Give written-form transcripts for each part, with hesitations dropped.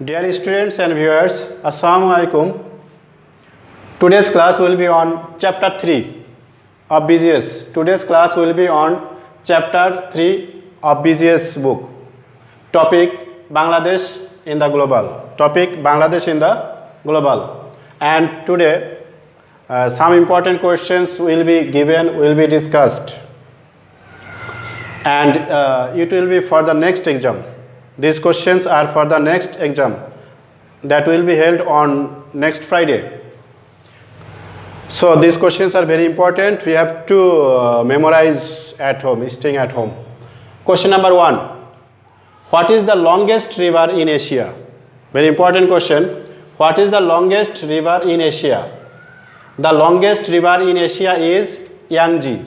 Dear students and viewers, Assalamu alaikum. Today's class will be on Chapter 3 of BGS. Today's class will be on Chapter 3 of BGS book. Topic Bangladesh in the global. Topic Bangladesh in the global. And today some important questions will be given, will be discussed. And it will be for the next exam. These questions are for the next exam that will be held on next Friday. So these questions are very important. We have to memorize at home, staying at home. Question number 1. What is the longest river in Asia? Very important question. What is the longest river in Asia? The longest river in Asia is Yangtze.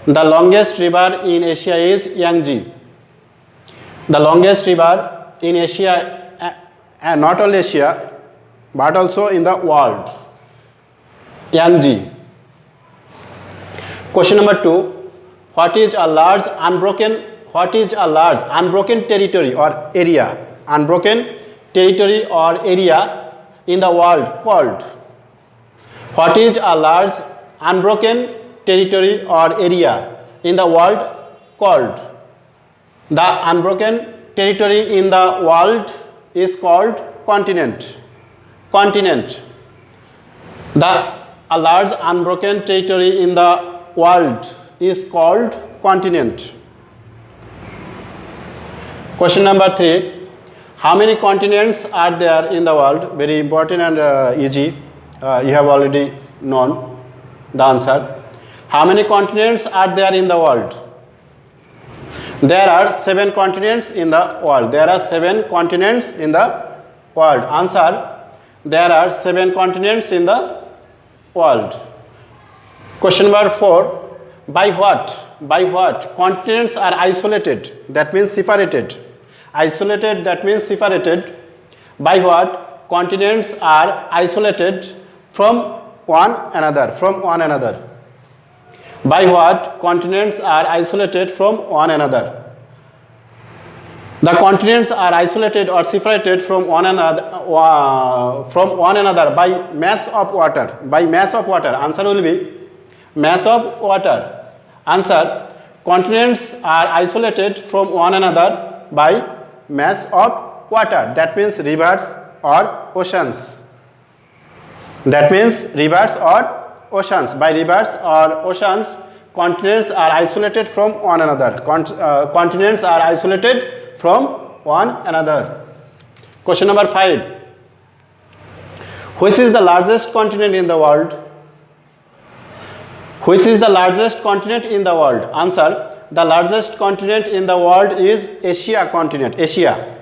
The longest river in Asia is Yangtze. The longest river in Asia, and not only Asia, but also in the world. Yangtze. Question number 2. What is a large unbroken territory or area? Unbroken territory or area in the world called? What is a large unbroken territory or area in the world called? The unbroken territory in the world is called continent. Continent. A large unbroken territory in the world is called continent. Question number 3. How many continents are there in the world? Very important and easy. You have already known the answer. How many continents are there in the world? There are 7 continents in the world. There are 7 continents in the world. Answer. There are 7 continents in the world. Question number 4. By what? By what? Continents are isolated. That means separated. Isolated, that means separated. By what? Continents are isolated from one another. From one another. By what? Continents are isolated from one another. The continents are isolated or separated from one another by mass of water. By mass of water. Answer will be mass of water. Answer. Continents are isolated from one another by mass of water. That means rivers or oceans. That means rivers or oceans. By rivers or oceans, continents are isolated from one another. Continents are isolated from one another. Question number 5. Which is the largest continent in the world? Which is the largest continent in the world? Answer. The largest continent in the world is Asia continent. Asia.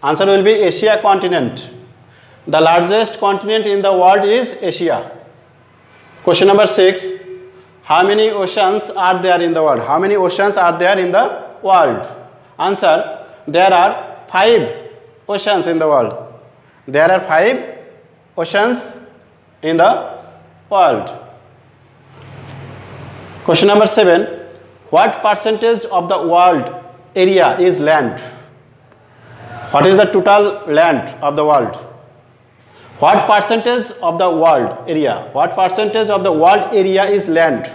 Answer will be Asia continent. The largest continent in the world is Asia. Question number 6. How many oceans are there in the world? How many oceans are there in the world? Answer. There are 5 oceans in the world. There are 5 oceans in the world. Question number 7. What percentage of the world area is land? What is the total land of the world? What percentage of the world area? What percentage of the world area is land?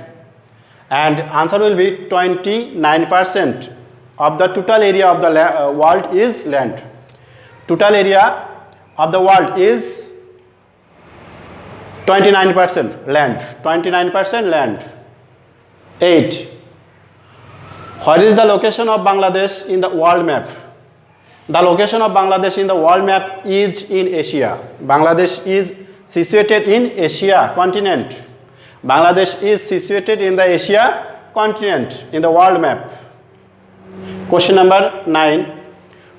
And answer will be 29% of the total area of the world is land. Total area of the world is 29% land. 29% land. 8. What is the location of Bangladesh in the world map? The location of Bangladesh in the world map is in Asia. Bangladesh is situated in Asia continent. Bangladesh is situated in the Asia continent in the world map. Question number 9.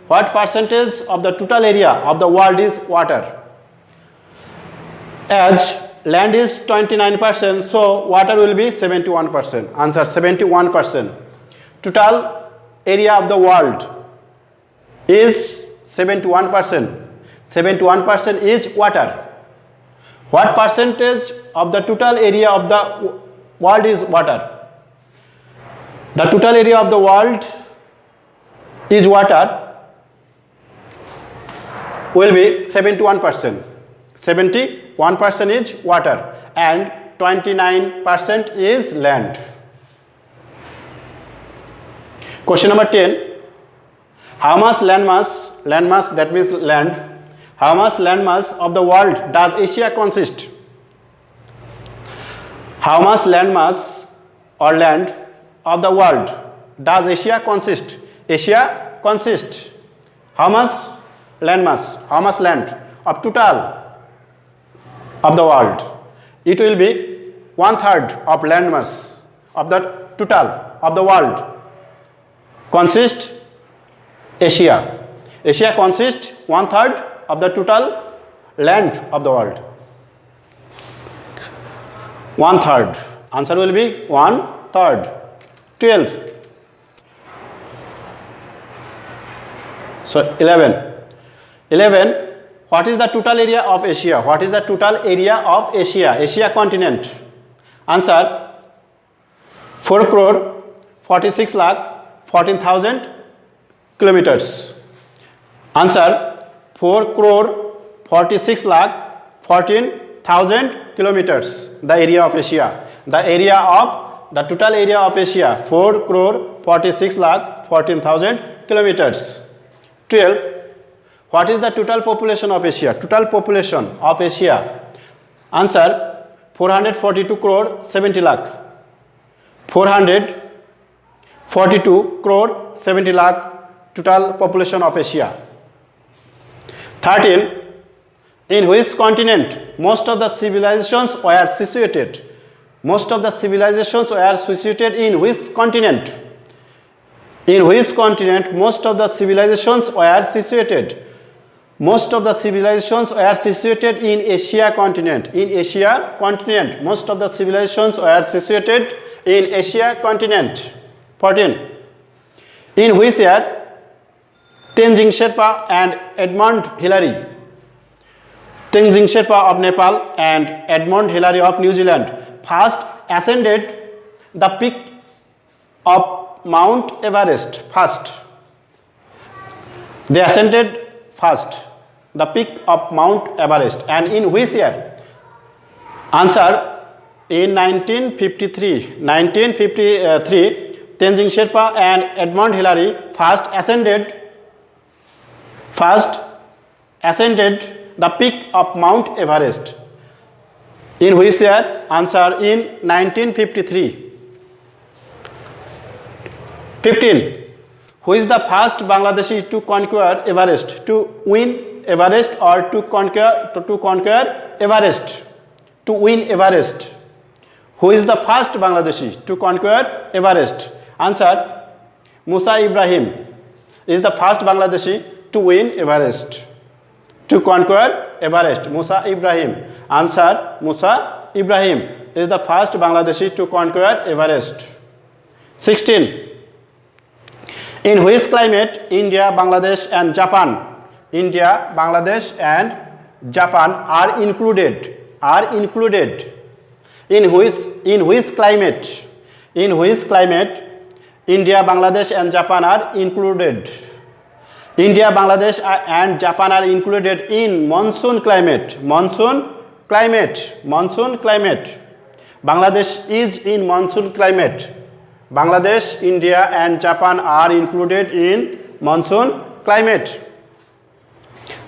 What percentage of the total area of the world is water? As land is 29%, so water will be 71%. Answer 71%. Total area of the world is 71%. 71% is water. What percentage of the total area of the world is water? The total area of the world is water. will be 71%. 71% is water and 29% is land. Question number 10. How much landmass, that means land, how much landmass of the world does Asia consist? How much landmass or land of the world does Asia consist? Asia consists how much landmass, how much land of total of the world? It will be 1/3 of landmass of the total of the world consists Asia. Asia consists 1/3 of the total land of the world. 1/3. Answer will be 1/3. 12. So 11. What is the total area of Asia? What is the total area of Asia? Asia continent. Answer 4,46,14,000 kilometers. Answer 4,46,14,000 kilometers. The area of Asia. The total area of Asia 4,46,14,000 kilometers. 12. What is the total population of Asia? Total population of Asia. Answer 442 crore 70 lakh. 442 crore 70 lakh total population of Asia. 13. In which continent most of the civilizations were situated? Most of the civilizations were situated in which continent? In which continent most of the civilizations were situated? Most of the civilizations were situated in Asia continent. In Asia continent, most of the civilizations were situated in Asia continent. 14. In which year Tenzing Sherpa and Edmund Hillary, Tenzing Sherpa of Nepal and Edmund Hillary of New Zealand first ascended the peak of Mount Everest? First. They ascended first the peak of Mount Everest, and in which year? Answer in 1953. 1953 Tenzing Sherpa and Edmund Hillary first ascended the peak of Mount Everest. In which year? Answer in 1953. 15. Who is the first Bangladeshi to conquer Everest? To win Everest or to conquer Everest? To win Everest. Who is the first Bangladeshi to conquer Everest? Answer Musa Ibrahim is the first Bangladeshi to win Everest. To conquer Everest. Musa Ibrahim. Answer Musa Ibrahim is the first Bangladeshi to conquer Everest. 16. In which climate India, Bangladesh and Japan are included? In which climate India, Bangladesh and Japan are included? India, Bangladesh and Japan are included in monsoon climate. Bangladesh is in monsoon climate. Bangladesh, India and Japan are included in monsoon climate.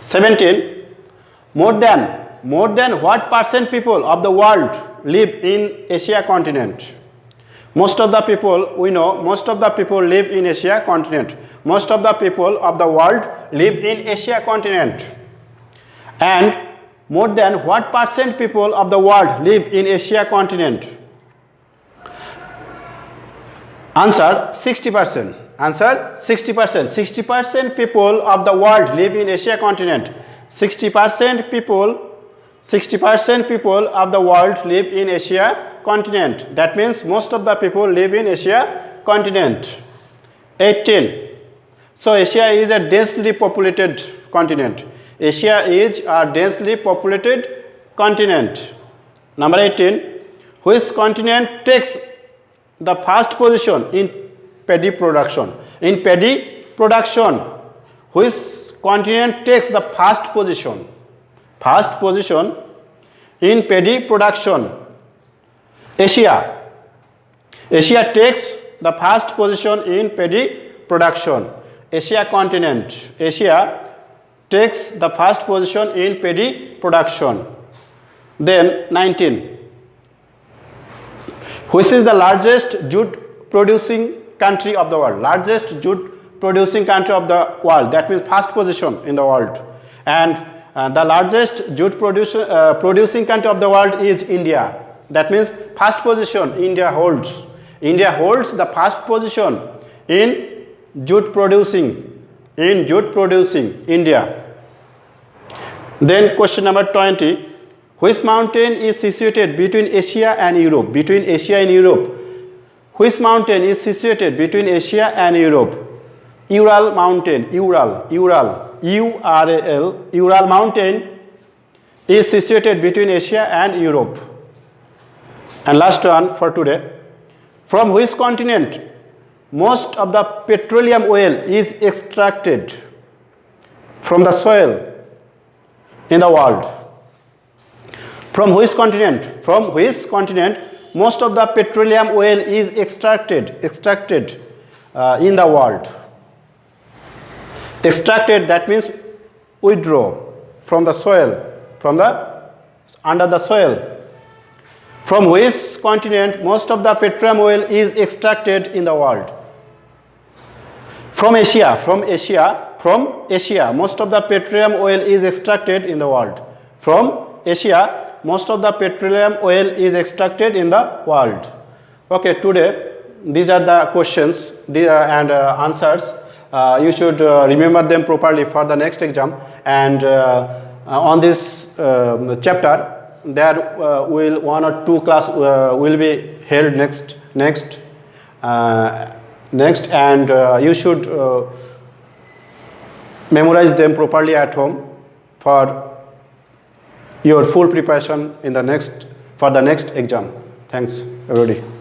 17. More than what percent people of the world live in Asia continent? Most of the people, we know, most of the people live in Asia continent. Most of the people of the world live in Asia continent. And more than what percent people of the world live in Asia continent? Answer 60%. Answer 60%. 60% people of the world live in Asia continent. 60% people of the world live in Asia continent. That means most of the people live in Asia continent. 18. So Asia is a densely populated continent. Asia is a densely populated continent. Number 18. Which continent takes the first position in paddy production? In paddy production, which continent takes the first position? First position in paddy production. Asia. Asia takes the first position in paddy production. Asia continent. Asia takes the first position in paddy production. Then 19. Which is the largest jute producing country of the world? Largest jute producing country of the world. That means first position in the world. And the largest jute producing country of the world is India. That means first position India holds. India holds the first position in jute producing. India. Then question number 20. Which mountain is situated between Asia and Europe? Between Asia and Europe. Which mountain is situated between Asia and Europe? Ural mountain. Ural. U-R-A-L. Ural mountain is situated between Asia and Europe. And last one for today. From which continent most of the petroleum oil is extracted from the soil in the world? From which continent? From which continent most of the petroleum oil is extracted in the world? Extracted, that means withdraw from the soil, under the soil. From which continent most of the petroleum oil is extracted in the world? From Asia. Most of the petroleum oil is extracted in the world. From Asia, most of the petroleum oil is extracted in the world. Okay, today these are the questions and answers. You should remember them properly for the next exam. And on this chapter, there will 1 or 2 class will be held next, and you should memorize them properly at home for your full preparation in the next exam. Thanks everybody.